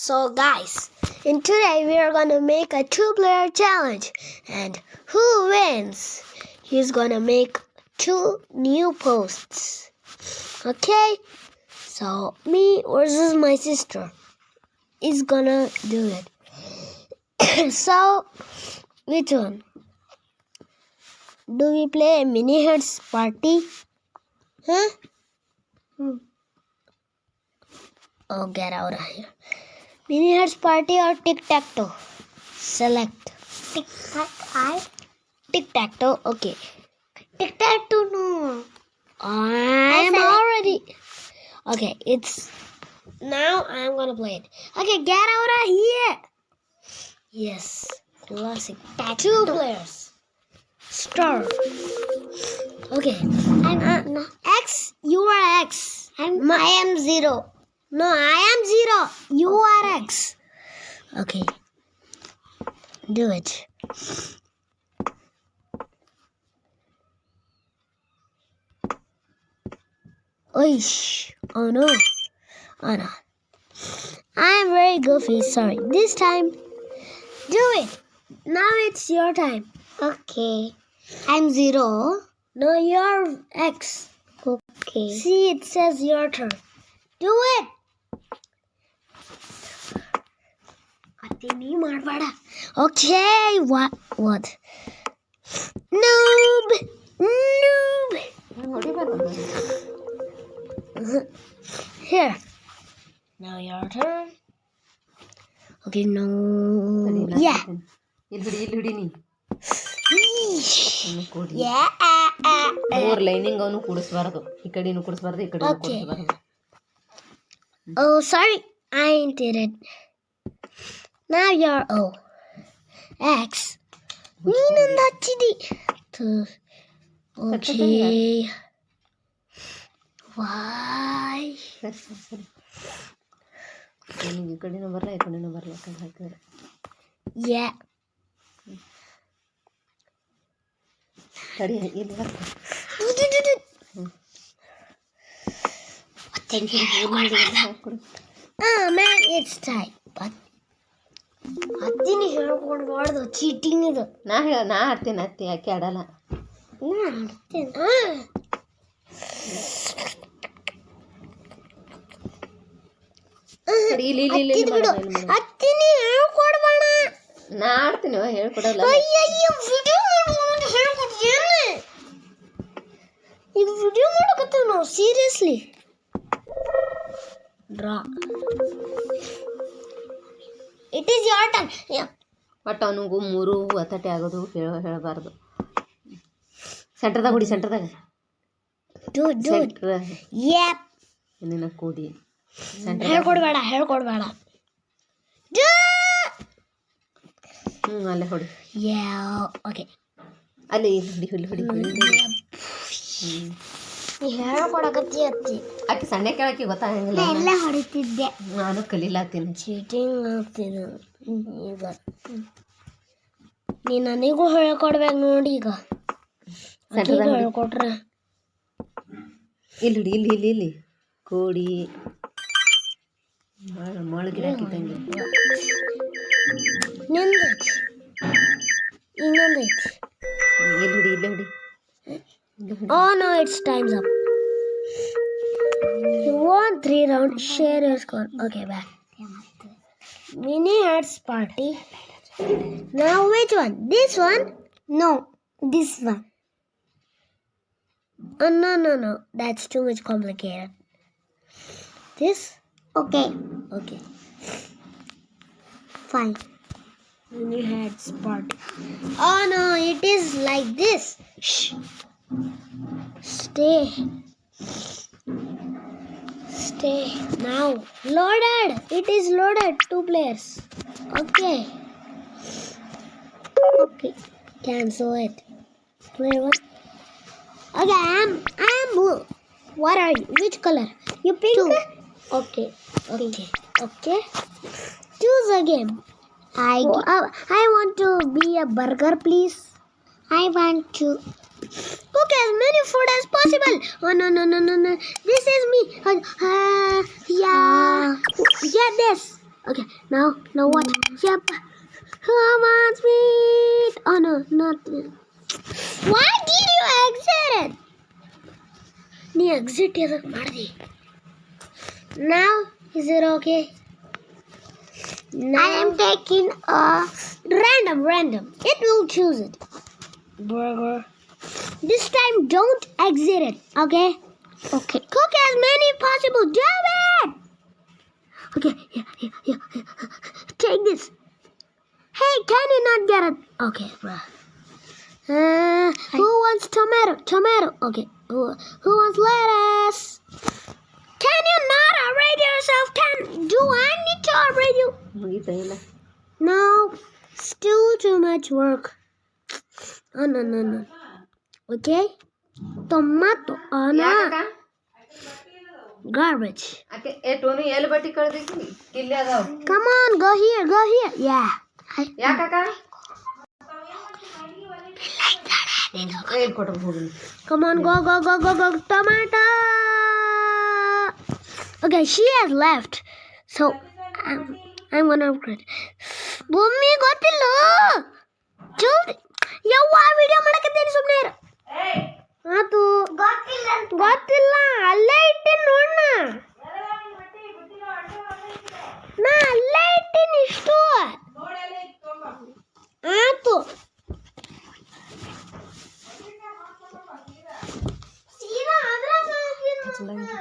So guys, in today we are gonna make a 2-player challenge, and who wins, he's gonna make 2 new posts. Okay, so me versus my sister is gonna do it. So which one? Do we play mini heads party? Huh? Oh, get out of here. Mini heads party or tic-tac-toe? Select. Tic-tac-toe, okay. Tic-tac-toe, no. I'm already... Okay, it's... Now I'm gonna play it. Okay, get out of here! Yes, classic. 2 players. Start. Okay. No. X, you are X. I am 0. No, I am 0. You are X. Okay. Do it. Oish. Oh no. Oh no. I'm very goofy. Sorry. This time, do it. Now it's your time. Okay. I'm 0. No, you're X. Okay. See, it says your turn. Do it. Okay, what? Noob! Here. Now your turn. Okay, no. Yeah. Yeah. 4 lining ಅವನು ಕೂಡಿಸಬಾರದು, ಈ ಕಡೆನೂ ಕೂಡಿಸಬಾರದು, ಈ ಕಡೆನೂ Okay. ಕೂಡಿಸಬಾರದು. Oh, sorry. I did it. Now you're O. X. ನೀನೊಂದು ಹಚ್ಚಿದಿ. Okay. Why? ಸರಿ. ಈ ಕಡೆನೂ ಬರಲ್ಲ, ಈ ಕಡೆನೂ ಬರಲ್ಲ, ಈ ಕಡೆ ಹಾಕಿದ್ರೆ. Yeah. ತಡಿ, ಇಲ್ಲಿ ಹಾಕು. Man, it's tight. But ಹತ್ತಿನಿ ಹೇಳ್ಕೊಡ್ಬಾರ್ದು, ಚೀಟಿಂಗ್ ಇದು. ನಾ ಆಡ್ತೀನಿ, ಯಾಕೆ ಆಡಲ್ಲ? ನಾ ಆಡ್ತೇನೆ. ಹತ್ತಿನಿ ಹೇಳ್ಕೊಡ್ಬೇಡ. ನಾ ಆಡ್ತೀನಿ, ಹೇಳ್ಕೊಡಲ್ಲ. ಅಯ್ಯಯ್ಯೋ, ವಿಡಿಯೋ ಮಾಡ್ಕೊಂಡು ಹೇಳ್ಕೊಡ್ತೇನೆ. ಈಗ ವಿಡಿಯೋ ಮಾಡಕತ್ತೇವೆ ನಾವು, seriously. Draw. It is your turn. ಒಟ್ಟು ಅವನಿಗೂ 3 ಅಥಟೆ ಆಗೋದು ಹೇಳಬಾರ್ದು. ಸೆಂಟರ್ದಾಗ ಹೊಡಿ, ಸೆಂಟರ್ದಾಗ. ನಿನ್ನ ಕೂಡಿ ಹೇಳ್ಕೊಡ್ಬೇಡ. ಅಲ್ಲೇ ಹೊಡಿ. ಓಕೆ, ಅಲ್ಲಿ ಹೊಡಿ. ಹೇಳ್ಕೊಡಕತ್ತಿ ಅತ್ತಿ. ಆಕೆ ಸಣ್ಣ ಕೇಳಕ್ಕೆ ಗೊತ್ತಾಗಂಗಿಲ್ಲ. ಎಲ್ಲ ಹೊಡಿತಿದ್ದೆ. ನಾನು ಕಲೀಲಾತೀನಿ. ಚೀಟಿಂಗ್ ಆಗ್ತಿದ್ದೆ ಈಗ. ನೀ ನನಗೂ ಹೇಳ್ಕೊಡ್ಬೇಕು ನೋಡಿ. ಈಗ ಹೇಳ್ಕೊಟ್ರೆ ಇಲ್ಲಿ ಕೋಡಿ ಮೊಳಗಿಡ ಹಾಕಿದ್ದಂಗೆ. ನಿಂದೈತಿ, ಇನ್ನೊಂದೈತಿ. ಇಲ್ಲೇ ಹೊಡಿ. Oh no, it's time's up. You won 3 rounds. Share your score. Okay, back. Mini hearts party. Now which one? This one? No, this one. Oh, no. That's too much complicated. This? Okay. Okay. Fine. Mini hearts party. Oh no, it is like this. Shh. Stay now. Loaded. It is loaded. 2 players. Okay. Cancel it. Play one. Okay, I'm blue. What are you? Which color? You pink? 2. Okay. Choose a game. I want to be a burger, please. I want to cook as many food as possible. Oh no. This is me. Yeah, this. Okay, now what? Yep. Who wants meat? Oh no, not. Why did you exit? ನೀ exit ಎದಕ್ಕೆ ಮಾಡಿದಿ? Now is it okay? Now, I am taking a random. It will choose it. Burger. This time don't exit it, okay? okay. Cook as many possible. Do it. Okay, yeah. Take this. Hey, can you not get it? Okay, bruh. Who wants tomato? Okay. Who wants lettuce? Can you not upgrade yourself? Do I need to upgrade you? ಮುಗೀತಾ ಇಲ್ಲ No, still too much work. Oh, no. Okay? Tomato. Oh, no. Garbage. ಆಕೆ ಏ Tony ಎಲ್ಲಿ ಬಟ್ಟಿ ಕಳ್ದೈತಿ ಕಿಲ್ಲಿ ಅದಾವ Come on, go here. Yeah. ಯಾಕಕ್ಕ ಏನ್ ಕೊಟ್ಟು ಹೋಗಿ Come on, go. Tomato. Okay, she has left. So, I'm gonna upgrade. Bummi, ಗೊತ್ತಿಲ್ಲ ಜಲ್ದಿ ಯವ್ವ ವಿಡಿಯೋ ಮಾಡಕತ್ತೀನಿ ಸುಮ್ಮನೆ ಇರು ಆತು ಗೊತ್ತಿಲ್ಲ ಅಲ್ಲೇ ಇಟ್ಟಿನಿ ನೋಡ್ನ ನಾ ಅಲ್ಲೇ ಇಟ್ಟಿನಿ ಇಷ್ಟು ಆತು ಸೀದಾ ಅದ್ರಾಗ ಹಾಕಿನ.